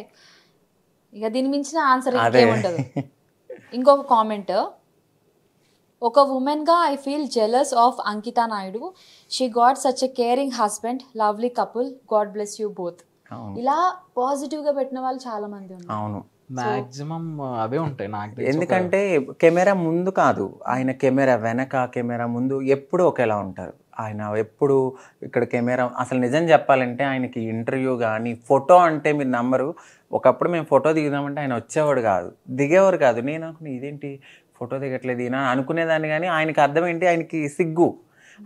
ఇక దీని మించిన ఆన్సర్ ఏముండదు. ఇంకొక కామెంట్, ఒక ఉమెన్గా I feel jealous of Ankita Naidu, she got such a caring husband, lovely couple, God bless you both. ఇలా పాజిటివ్గా పెట్టిన వాళ్ళు చాలా మంది ఉన్నారు. అవును, మాక్సిమం అవే ఉంటాయి నాకు. ఎందుకంటే కెమెరా ముందు కాదు, ఆయన కెమెరా వెనక కెమెరా ముందు ఎప్పుడు ఒకేలా ఉంటారు. ఆయన ఎప్పుడు ఇక్కడ కెమెరా, అసలు నిజం చెప్పాలంటే ఆయనకి ఇంటర్వ్యూ కానీ ఫోటో అంటే మీరు నమ్మరు, ఒకప్పుడు మేము ఫోటో దిగుదామంటే ఆయన వచ్చేవాడు కాదు, దిగేవారు కాదు. నేను అనుకున్నా ఇదేంటి ఫోటో దిగట్లేదు ఈయన అనుకునేదాన్ని, కానీ ఆయనకి అర్థం ఏంటి, ఆయనకి సిగ్గు.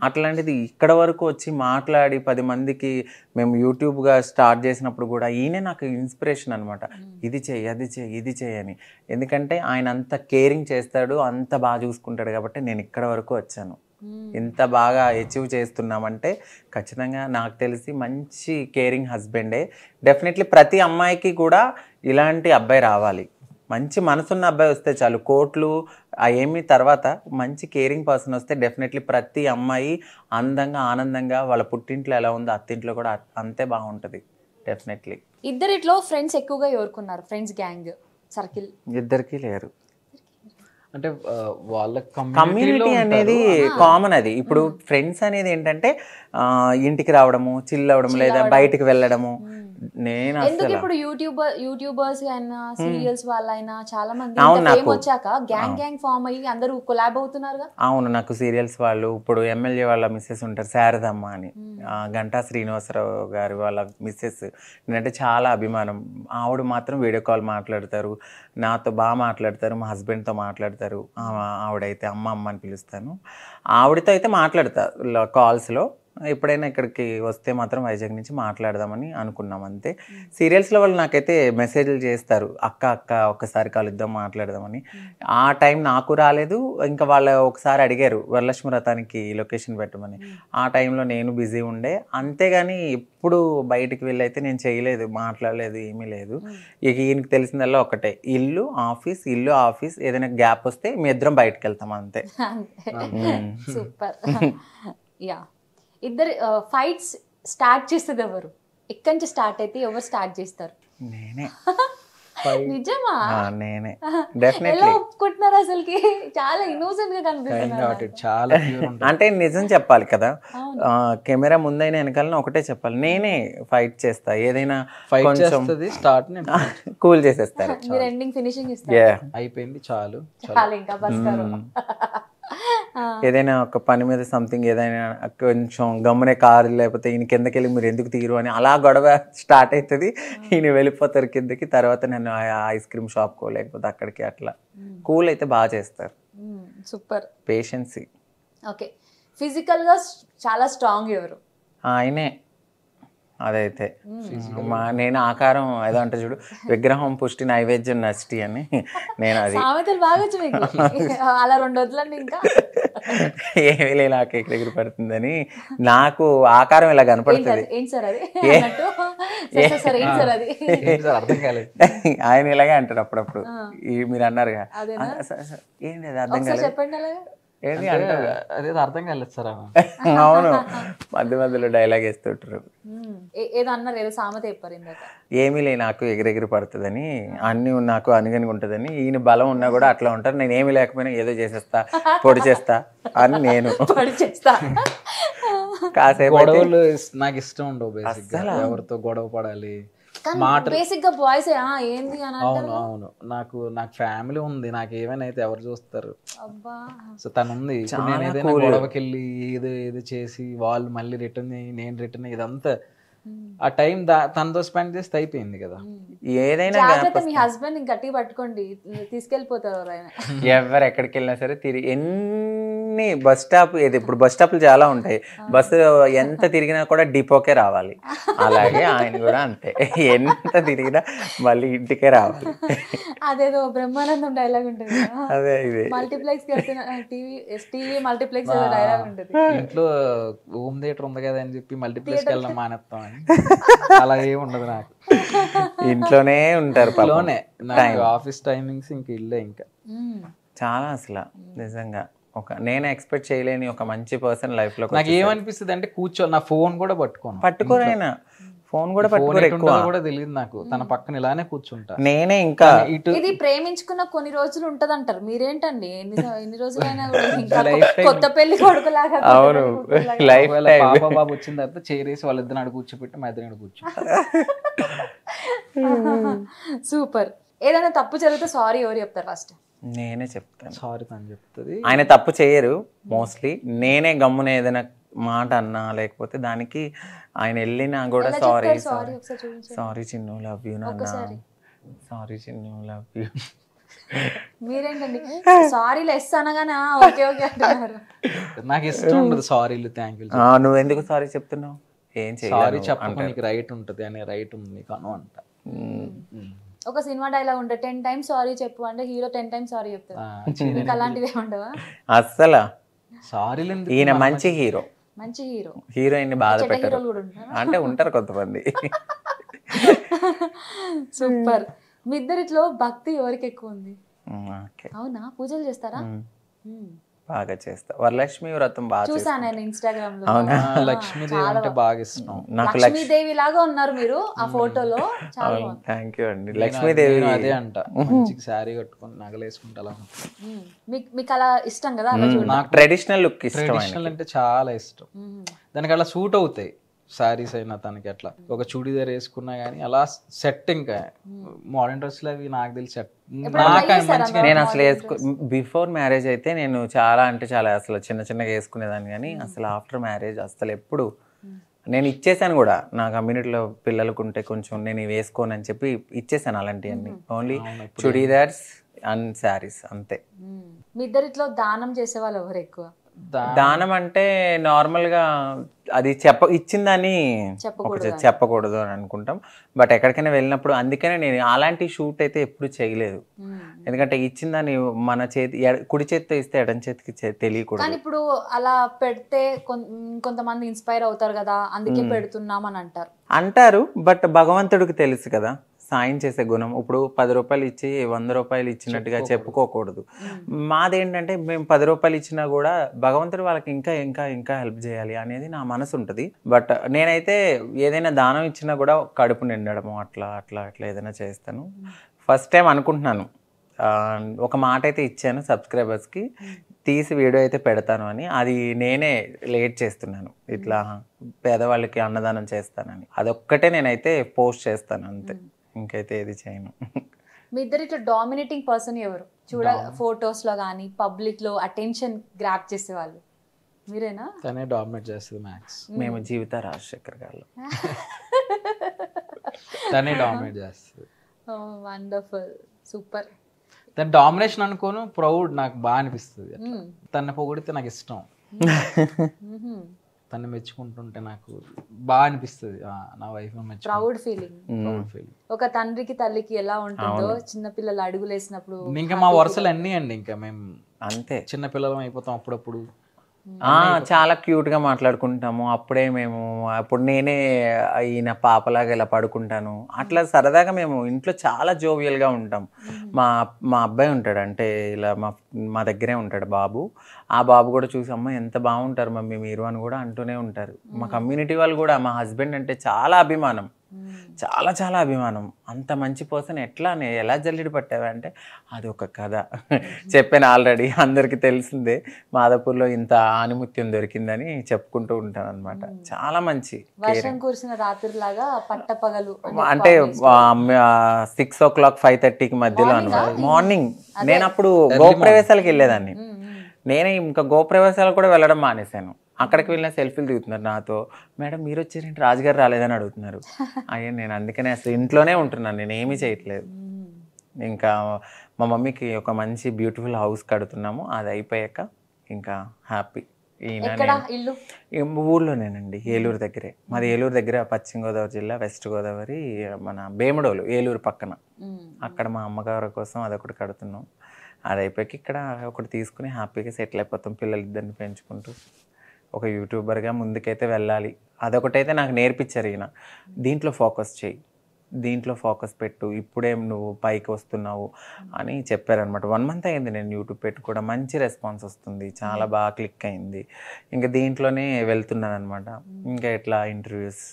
అట్లాంటిది ఇక్కడ వరకు వచ్చి మాట్లాడి 10 మందికి, మేము యూట్యూబ్గా స్టార్ట్ చేసినప్పుడు కూడా ఈయనే నాకు ఇన్స్పిరేషన్ అనమాట. ఇది చేయి, అది చేయి, ఇది చేయని. ఎందుకంటే ఆయన అంత కేరింగ్ చేస్తాడు, అంత బాగా చూసుకుంటాడు కాబట్టి నేను ఇక్కడ వరకు వచ్చాను. ఇంత బాగా అచీవ్ చేస్తున్నామంటే ఖచ్చితంగా నాకు తెలిసి మంచి కేరింగ్ హస్బెండే. డెఫినెట్లీ ప్రతి అమ్మాయికి కూడా ఇలాంటి అబ్బాయి రావాలి, మంచి మనసున్న అబ్బాయి వస్తే చాలు. కోట్లు ఏమి తర్వాత మంచి కేరింగ్ పర్సన్ వస్తే డెఫినెట్లీ ప్రతి అమ్మాయి అందంగా ఆనందంగా వాళ్ళ పుట్టింట్లో ఎలా ఉందో అత్తింట్లో కూడా అంతే బాగుంటుంది. డెఫినెట్లీ ఇద్దరిట్లో ఫ్రెండ్స్ ఎక్కువగా ఎవరుకున్నారు? ఫ్రెండ్స్ గ్యాంగ్ సర్కిల్ ఇద్దరికి లేరు. అంటే వాళ్ళ కమ్యూనిటీ అనేది కామన్. అది ఇప్పుడు ఫ్రెండ్స్ అనేది ఏంటంటే ఇంటికి రావడము, చిల్ అవ్వడం, లేదా బయటికి వెళ్ళడము, నేను ఎందుకు అసలు ఇప్పుడు యూట్యూబర్స్ అయినా సీరియల్స్ వాళ్ళైనా చాలా మంది అవును, ఫేమ్ నాకు వచ్చాక గ్యాంగ్ ఫామ్ అయ్యి అందరూ కొలాబ్ అవుతున్నారుగా. అవును, నాకు సీరియల్స్ వాళ్ళు ఇప్పుడు ఎమ్మెల్యే వాళ్ళ మిస్సెస్ ఉంటారు శారదమ్మ అని, గంటా శ్రీనివాసరావు గారి వాళ్ళ మిస్సెస్, నేనంటే చాలా అభిమానం. ఆవిడ మాత్రం వీడియో కాల్ మాట్లాడతారు, నాతో బాగా మాట్లాడతారు, మా హస్బెండ్తో మాట్లాడతారు. ఆవిడైతే అమ్మ అమ్మ అని పిలుస్తాను, ఆవిడతో అయితే మాట్లాడతా కాల్స్లో. ఎప్పుడైనా ఇక్కడికి వస్తే మాత్రం వైజాగ్ నుంచి మాట్లాడదామని అనుకున్నాం అంతే. సీరియల్స్లో వాళ్ళు నాకైతే మెసేజ్లు చేస్తారు, అక్క అక్క ఒక్కసారి కలుద్దాం మాట్లాడదామని. ఆ టైం నాకు రాలేదు. ఇంకా వాళ్ళు ఒకసారి అడిగారు వరలక్ష్మి వ్రతానికి లొకేషన్ పెట్టమని, ఆ టైంలో నేను బిజీ ఉండే. అంతేగాని ఎప్పుడు బయటికి వెళ్ళైతే నేను చేయలేదు, మాట్లాడలేదు, ఏమీ లేదు. ఇక ఈయనకి తెలిసిందల్లా ఒకటే, ఇల్లు ఆఫీస్, ఇల్లు ఆఫీస్, ఏదైనా గ్యాప్ వస్తే మీ ఇద్దరం బయటకు వెళ్తాం అంతే. సూపర్. యా, ఇద్దరు ఫైట్స్ స్టార్ట్ చేస్తుంది ఎవరు? ఎక్కడి నుంచి స్టార్ట్ అయితే ఎవరు స్టార్ట్ చేస్తారు? నేనే. నిజమా? నేనే ఎలా డెఫినెట్లీ. ఒప్పుకుంటున్నారు అసలుకి? చాలా ఇన్నోసెంట్ గా కనిపిస్తున్నారు. చాలా ప్యూర్ ఉంటుంది. అంటే నిజం చెప్పాలి కదా, కెమెరా ముందైనా వెనకాలన ఒకటే చెప్పాలి, నేనే ఫైట్ చేస్తా. ఏదైనా ఫైట్ కొంచెం చేస్తుంది, స్టార్ట్ కూల్ చేసేస్తారు. మీరు ఎండింగ్ ఫినిషింగ్ ఇస్తారు. Yeah. అయిపోయింది చాలు. చాలా ఇంకా బస్తారు. ఏదైనా ఒక పని మీద సంథింగ్ ఏదైనా కొంచెం గమ్మునే కారు లేకపోతే ఈయన కిందకి వెళ్ళి మీరు ఎందుకు తీరు అని అలా గొడవ స్టార్ట్ అవుతుంది. ఈయన వెళ్ళిపోతారు కిందకి, తర్వాత నేను ఐస్ క్రీమ్ షాప్కో లేకపోతే అక్కడికి అట్లా. కూల్ అయితే బాగా చేస్తారు. సూపర్. పేషెన్సీ. ఓకే, ఫిజికల్ గా చాలా స్ట్రాంగ్ ఎవరు? ఆయనే. అదైతే నేను ఆకారం ఏదో అంటే చూడు, విగ్రహం పుష్టి నైవేద్యం నష్టి అని, నేను అది సామెతలు బాగా వచ్చు మీకు. అలా 2 వదలండి ఇంకా. ఏమీ లే, నాకు ఎక్కడెక్కడ పడుతుందని నాకు ఆకారం ఇలా కనపడుతుంది. ఏంటి సార్ అది అన్నట్టు? సార్ ఏంటి సార్ అది? అర్థం కాలేదు. ఆయన ఇలాగే అంటారు అప్పుడప్పుడు. మీరు అన్నారుగా ఏంటి అది అర్థం కాలేదు, చెప్పండి అలాగే. ఏంటి అంటారు. అదే అర్థం కాలేదు సార్. అవును, మధ్య మధ్యలో డైలాగ్ వేస్తుంటారు. ఏదో అన్నారు, ఏదో సామెత చెప్పారు ఇందాక. ఏమీ లే, నాకు ఎగిరెగిరి పడుతుందని, అన్నీ నాకు అనుగని ఉంటుందని. ఈయన బలం ఉన్నా కూడా అట్లా ఉంటారు. నేను ఏమి లేకపోయినా ఏదో చేసేస్తా, పొడి చేస్తా అని నేను చేస్తా. కాసేపు గొడవలు నాకు ఇష్టం ఉండవు. బేసిక్ ఎవరితో గొడవ పడాలి బేసిక్ గా బాయ్స్ ఏంది అని. అవును అవును, నాకు ఫ్యామిలీ ఉంది, నాకు ఏమైనా అయితే ఎవరు చూస్తారు. సో తను ఉంది. ఇప్పుడు నేను ఏదైనా గొడవకి వెళ్ళి ఏదో చేసి వాళ్ళు మళ్ళీ రిటర్న్ నేను రిటర్న్, ఇదంతా ఆ టైం తనతో స్పెండ్ చేస్తే అయిపోయింది కదా. ఏదైనా మీ హస్బెండ్ గట్టిగా పట్టుకోండి, తీసుకెళ్ళిపోతారు ఆయన. ఎవరు ఎక్కడికి వెళ్ళినా సరే ఎన్ని బస్ స్టాప్, ఏది ఇప్పుడు బస్ స్టాప్లు చాలా ఉంటాయి, బస్సు ఎంత తిరిగినా కూడా డిపోకే రావాలి. అలాగే ఆయన కూడా అంతే, ఎంత తిరిగినా మళ్ళీ ఇంటికే రావాలి. అదేదో బ్రహ్మానందం డైలాగ్ ఉంటుంది, అదే ఇది మల్టీప్లెక్స్ టీవీ మల్టీప్లెక్స్ డైలాగ్ ఉంటుంది. ఇంట్లో హోమ్ థియేటర్ ఉంది కదా అని చెప్పి మల్టీప్లెక్స్ వెళ్ళడం మానేస్తాం అని. అలా ఏమి ఉండదు నాకు. ఇంట్లోనే ఉంటారు, ఆఫీస్ టైమింగ్స్ ఇంక ఇల్లే. ఇంకా చాలా అసలు నిజంగా నేను ఎక్స్పెక్ట్ చేయలేని ఒక మంచి పర్సన్ లైఫ్ లో. నాకు ఏమనిపిస్తుంది అంటే నా ఫోన్ కూడా పట్టుకోరైనా ఫోన్ కూడా కూడా తెలియదు నాకు. తన పక్కన ఇలానే కూర్చుంటా నేనే. ఇంకా ఇది ప్రేమించుకున్న కొన్ని రోజులు ఉంటదంటారు, మీరేంటండి ఎన్ని రోజులైనా కొత్త పెళ్లి కొడుకులాగా. అవును, లైఫ్ పాప బాబు వచ్చిన తర్వాత చేరేసి వాళ్ళిద్దరు అడుగు కూర్చోపెట్టి మా ఇద్దరు కూర్చుంటా. సూపర్. ఏదైనా తప్పు జరిగితే సారీ ఎవరు చెప్తారు ఫస్ట్? నేనే చెప్తాను. సారీ తను చెప్తుంది. ఆయన తప్పు చేయరు మోస్ట్లీ. నేనే గమ్మున ఏదైనా మాట అన్నా లేకపోతే దానికి ఆయన వెళ్ళినా కూడా సారీ చిన్ను లవ్ యూ నాన్న, సారీ చిన్ను లవ్ యూ. మీరేంటండి సారీ లెస్ అనగానే ఓకే ఓకే అంటున్నారు. నాకు ఇష్టం ఉండదు సారీలు, థ్యాంక్ యూ. నువ్వు ఎందుకు సారీ చెప్తున్నావు? ఏం సారీ చెప్పకుండా నీకు రైట్ ఉంటుంది అనే రైట్ ఉంది నీకు అను అంట. ఒక సినిమా డైలాగ్ ఉంటుంది, 10 times సారీ చెప్పు అంటే హీరో 10 times సారీ చెప్తాడు. మీకు అలాంటివి ఏముండవా? అస్సలు సారీలు. ఈయన మంచి హీరో, మంచి హీరో. హీరోయిన్ బాధ పెట్టరు అంటే ఉంటారు కొంతమంది. సూపర్. మీ ఇద్దరిట్లో భక్తి ఎవరికి ఎక్కువ ఉంది? అవునా, పూజలు చేస్తారా? బాగా చేస్తా. వరలక్ష్మి వ్రతం బాగా చూసాను నేను ఇన్స్టాగ్రామ్ లో. లక్ష్మీదేవి అంటే బాగా ఇష్టం నాకు. లక్ష్మీదేవి లాగా ఉన్నారు మీరు ఆ ఫోటోలో. థ్యాంక్ యూ అండి. లక్ష్మీదేవి అదే అంట, మంచిగా శారీ కట్టుకొని నగలేసుకుంటా అలా. మీకు అలా ఇష్టం కదా? నాకు ట్రెడిషనల్ లుక్ ఇష్టం. ట్రెడిషనల్ అంటే చాలా ఇష్టం. దానికి అలా సూట్ అవుతాయి. శారీస్ అయినా తనకి అట్లా ఒక చూడీదార్ వేసుకున్నా కానీ అలా సెట్. ఇంకా మోడర్న్ డ్రెస్లు అవి నాకు తెలిసి సెట్. నేను అసలు బిఫోర్ మ్యారేజ్ అయితే నేను చాలా అంటే చాలా అసలు చిన్నగా వేసుకునేదాన్ని, కానీ అసలు ఆఫ్టర్ మ్యారేజ్ అసలు ఎప్పుడు నేను ఇచ్చేసాను కూడా. నా కమ్యూనిటీలో పిల్లలకు ఉంటే కొంచెం నేను ఇవి వేసుకోను అని చెప్పి ఇచ్చేసాను అలాంటివన్నీ. ఓన్లీ చుడీదార్స్ అండ్ శారీస్ అంతే. మీ ఇద్దరిట్లో దానం చేసే వాళ్ళు ఎవరు ఎక్కువ? దానం అంటే నార్మల్గా అది ఇచ్చిందని చెప్పకూడదు అని అనుకుంటాం. బట్ ఎక్కడికైనా వెళ్ళినప్పుడు అందుకనే నేను అలాంటి షూట్ అయితే ఎప్పుడు చేయలేదు. ఎందుకంటే ఇచ్చిందని మన చేతి కుడి చేతితో ఇస్తే ఎడం చేతికి తెలియకూడదు. కానీ ఇప్పుడు అలా పెడితే కొంతమంది ఇన్స్పైర్ అవుతారు కదా, అందుకే పెడుతున్నాం అని అంటారు. బట్ భగవంతుడికి తెలుసు కదా సాయం చేసే గుణం. ఇప్పుడు 10 రూపాయలు ఇచ్చి 100 రూపాయలు ఇచ్చినట్టుగా చెప్పుకోకూడదు. మాదేంటంటే మేము 10 రూపాయలు ఇచ్చినా కూడా భగవంతుడు వాళ్ళకి ఇంకా ఇంకా ఇంకా హెల్ప్ చేయాలి అనేది నా మనసు ఉంటుంది. బట్ నేనైతే ఏదైనా దానం ఇచ్చినా కూడా కడుపు నిండడము అట్లా అట్లా అట్లా ఏదైనా చేస్తాను. ఫస్ట్ టైం అనుకుంటున్నాను, ఒక మాట అయితే ఇచ్చాను సబ్స్క్రైబర్స్కి, తీసి వీడియో అయితే పెడతాను అని. అది నేనే లేట్ చేస్తున్నాను, ఇట్లా పేదవాళ్ళకి అన్నదానం చేస్తానని. అదొక్కటే నేనైతే పోస్ట్ చేస్తాను అంతే, ఇంకైతే ఏది చేయను. మీ ఇద్దరు ఇట్లా డామినేటింగ్ పర్సన్ ఎవరు? ఫొటోస్ లో కానీ పబ్లిక్ లో అటెన్షన్ గ్రాప్ చేసే వాళ్ళు మీరేనా? తనే డామినేట్ చేస్తుంది మ్యాక్స్. మేము జీవిత రాజశేఖర్ గారు తనే డామినేట్ చేస్తుంది. Wonderful, super. తన డామినేషన్ అనుకోను, ప్రౌడ్ నాకు బాగా అనిపిస్తుంది. తన పొగిడితే నాకు ఇష్టం, తను మెచ్చుకుంటుంటే నాకు బాగా అనిపిస్తుంది. నా వైఫ్ ప్రౌడ్ ఫీలింగ్. ఒక తండ్రికి తల్లికి ఎలా ఉంటుందో చిన్నపిల్లలు అడుగులు వేసినప్పుడు. ఇంకా మా వరుసలు అన్నీ అండి, ఇంకా మేము అంతే చిన్న పిల్లలం అయిపోతాం అప్పుడప్పుడు. చాలా క్యూట్గా మాట్లాడుకుంటాము. అప్పుడే మేము అప్పుడు నేనే ఈయన పాపలాగా ఇలా పడుకుంటాను, అట్లా సరదాగా మేము ఇంట్లో చాలా జోవియల్గా ఉంటాం. మా అబ్బాయి ఉంటాడు, అంటే ఇలా మా దగ్గరే ఉంటాడు బాబు. ఆ బాబు కూడా చూసి అమ్మ ఎంత బాగుంటారు మమ్మీ మీరు అని కూడా అంటూనే ఉంటారు. మా కమ్యూనిటీ వాళ్ళు కూడా మా హస్బెండ్ అంటే చాలా అభిమానం, చాలా చాలా అభిమానం. అంత మంచి పర్సన్ ఎలా జల్లిడి పట్టావా అంటే అది ఒక కథ చెప్పాను ఆల్రెడీ, అందరికీ తెలిసిందే. మాదాపూర్లో ఇంత ఆనిముత్యం దొరికిందని చెప్పుకుంటూ ఉంటాను అనమాట. చాలా మంచి. వర్షం కురిసిన రాత్రిలాగా పట్టపగలు అంటే 6 o'clock 5:30కి మధ్యలో అనమాట, మార్నింగ్. నేను అప్పుడు గోప్రవేశాలకు వెళ్ళేదాన్ని. నేనే ఇంకా గోప్రవేశాలు కూడా వెళ్ళడం మానేశాను. అక్కడికి వెళ్ళిన సెల్ఫీలు దిగుతున్నారు నాతో. మేడం మీరు వచ్చారేంటి, రాజుగారు రాలేదని అడుగుతున్నారు. అయ్యా నేను అందుకనే అసలు ఇంట్లోనే ఉంటున్నాను, నేను ఏమీ చేయట్లేదు. ఇంకా మా మమ్మీకి ఒక మంచి బ్యూటిఫుల్ హౌస్ కడుతున్నాము, అది అయిపోయాక ఇంకా హ్యాపీ. ఊర్లోనేనండి, ఏలూరు దగ్గరే. మాది ఏలూరు దగ్గర, పశ్చిమ గోదావరి జిల్లా, వెస్ట్ గోదావరి, మన భీమడోలు, ఏలూరు పక్కన. అక్కడ మా అమ్మగారి కోసం అదొకటి కడుతున్నాం. అది అయిపోయాక ఇక్కడ ఒకటి తీసుకుని హ్యాపీగా సెటిల్ అయిపోతాం, పిల్లలిద్దరిని పెంచుకుంటూ. ఒక యూట్యూబర్గా ముందుకైతే వెళ్ళాలి, అదొకటైతే నాకు నేర్పించారు ఈయన. దీంట్లో ఫోకస్ చేయి, దీంట్లో ఫోకస్ పెట్టు, ఇప్పుడేం నువ్వు పైకి వస్తున్నావు అని చెప్పారనమాట. 1 month అయింది నేను యూట్యూబ్ పెట్టి కూడా, మంచి రెస్పాన్స్ వస్తుంది, చాలా బాగా క్లిక్ అయింది. ఇంకా దీంట్లోనే వెళ్తున్నాను అనమాట. ఇంకా ఇట్లా ఇంటర్వ్యూస్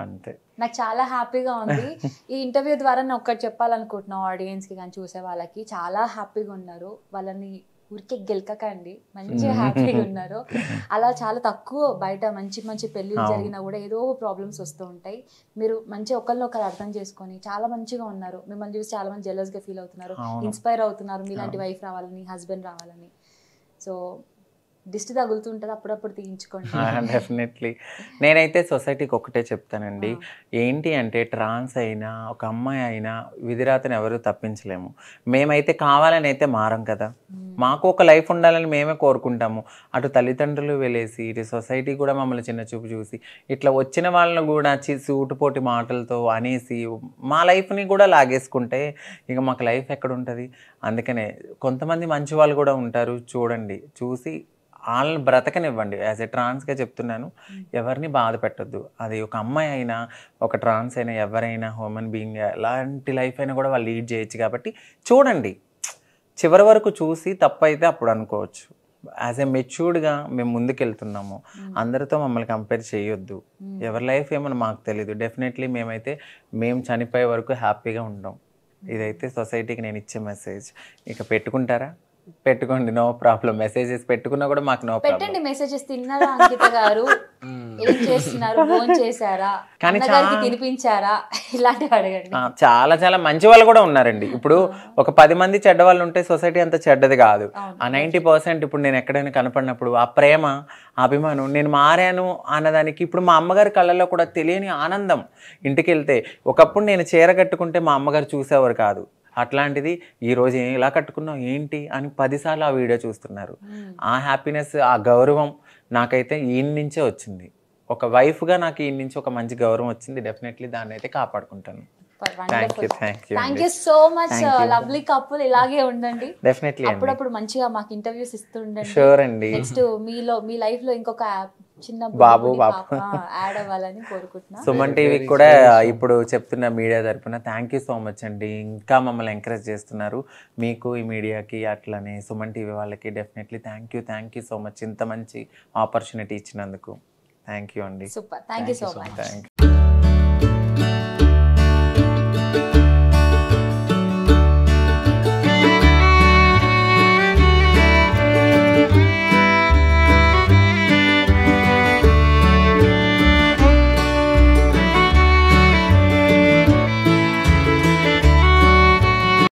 అంతే. నాకు చాలా హ్యాపీగా ఉంది. ఈ ఇంటర్వ్యూ ద్వారా నేను ఒక్కటి చెప్పాలనుకుంటున్నాను ఆడియన్స్కి కానీ చూసే వాళ్ళకి. చాలా హ్యాపీగా ఉన్నారు, వాళ్ళని ఊరికే గెలకకండి, మంచిగా హ్యాపీగా ఉన్నారు. అలా చాలా తక్కువ బయట మంచి మంచి పెళ్ళిళ్ళు జరిగినా కూడా ఏదో ప్రాబ్లమ్స్ వస్తూ ఉంటాయి. మీరు మంచి ఒకరిని అర్థం చేసుకొని చాలా మంచిగా ఉన్నారు. మిమ్మల్ని చూసి చాలా మంది జెలస్గా ఫీల్ అవుతున్నారు, ఇన్స్పైర్ అవుతున్నారు మీలాంటి వైఫ్ రావాలని, హస్బెండ్ రావాలని. సో దిష్టి తగులుతుంటుంది, అప్పుడప్పుడు తీయించుకోండి. డెఫినెట్లీ. నేనైతే సొసైటీకి ఒకటే చెప్తానండి, ఏంటి అంటే ట్రాన్స్ అయినా ఒక అమ్మాయి అయినా విధిరాతను ఎవరు తప్పించలేము. మేమైతే కావాలని అయితే మారం కదా, మాకు ఒక లైఫ్ ఉండాలని మేమే కోరుకుంటాము. అటు తల్లిదండ్రులు వెళ్ళేసి, ఇటు సొసైటీ కూడా మమ్మల్ని చిన్న చూపు చూసి, ఇట్లా వచ్చిన వాళ్ళని కూడా సూటుపోటి మాటలతో అనేసి మా లైఫ్ని కూడా లాగేసుకుంటే ఇక మాకు లైఫ్ ఎక్కడ ఉంటుంది. అందుకనే కొంతమంది మంచి వాళ్ళు కూడా ఉంటారు, చూడండి, చూసి వాళ్ళని బ్రతకనివ్వండి. యాజ్ ఎ ట్రాన్స్గా చెప్తున్నాను, ఎవరిని బాధ పెట్టద్దు. అది ఒక అమ్మాయి అయినా, ఒక ట్రాన్స్ అయినా, ఎవరైనా హ్యూమన్ బీయింగ్ ఎలాంటి లైఫ్ అయినా కూడా వాళ్ళు లీడ్ చేయొచ్చు. కాబట్టి చూడండి, చివరి వరకు చూసి తప్పైతే అప్పుడు అనుకోవచ్చు. యాజ్ ఎ మెచ్యూర్డ్గా మేము ముందుకెళ్తున్నాము, అందరితో మమ్మల్ని కంపేర్ చేయొద్దు. ఎవరి లైఫ్ ఏమో మాకు తెలీదు. డెఫినెట్లీ మేము చనిపోయే వరకు హ్యాపీగా ఉంటాం. ఇదైతే సొసైటీకి నేను ఇచ్చే మెసేజ్. ఇక పెట్టుకుంటారా? పెట్టుకోండి, నో ప్రాబ్లం. మెసేజెస్ పెట్టుకున్నా కూడా మాకు నో ప్రాబ్లం. పెట్టండి మెసేజెస్. తిన్నారా అంకిత గారు, ఏం చేస్తున్నారు, ఫోన్ చేశారా, కానీ అన్నగారికి తినిపించారా, ఇలాంటివి అడగండి. చాలా చాలా మంచి వాళ్ళు కూడా ఉన్నారండి. ఇప్పుడు ఒక 10 మంది చెడ్డ వాళ్ళు ఉంటే సొసైటీ అంత చెడ్డది కాదు. ఆ 90% ఇప్పుడు నేను ఎక్కడైనా కనపడినప్పుడు ఆ ప్రేమ, అభిమానం, నేను మారాను అన్నదానికి ఇప్పుడు మా అమ్మగారి కళ్ళల్లో కూడా తెలియని ఆనందం. ఇంటికి వెళ్తే ఒకప్పుడు నేను చీర కట్టుకుంటే మా అమ్మగారు చూసేవారు కాదు. అట్లాంటిది ఈరోజు ఇలా కట్టుకున్నావు ఏంటి అని 10 సార్లు ఆ వీడియో చూస్తున్నారు. ఆ హ్యాపీనెస్, ఆ గౌరవం నాకైతే ఈయన నుంచే వచ్చింది. ఒక వైఫ్గా నాకు ఈయన నుంచి ఒక మంచి గౌరవం వచ్చింది. డెఫినెట్లీ దాన్ని అయితే కాపాడుకుంటాను. Thank you so much. Lovely couple, ఇలాగే ఉండండి. డెఫినెట్లీ అప్పుడప్పుడు మంచిగా మాకు ఇంటర్వ్యూస్ ఇస్తుండండి. షూర్ అండి. నెక్స్ట్ మీ లైఫ్ లో ఇంకొక చిన్న బాబు యాడ్ అవ్వాలని కోరుకుంటున్నా. సుమన్ టీవీకి కూడా ఇప్పుడు చెప్తున్న మీడియా తరపున థ్యాంక్ యూ సో మచ్ అండి. ఇంకా మమ్మల్ని ఎంకరేజ్ చేస్తున్నారు. మీకు, ఈ మీడియాకి, అట్లనే సుమన్ టీవీ వాళ్ళకి definitely thank you so much. ఇంత మంచి ఆపర్చునిటీ ఇచ్చినందుకు థ్యాంక్ యూ అండి. Super, thank you so much. Thank you.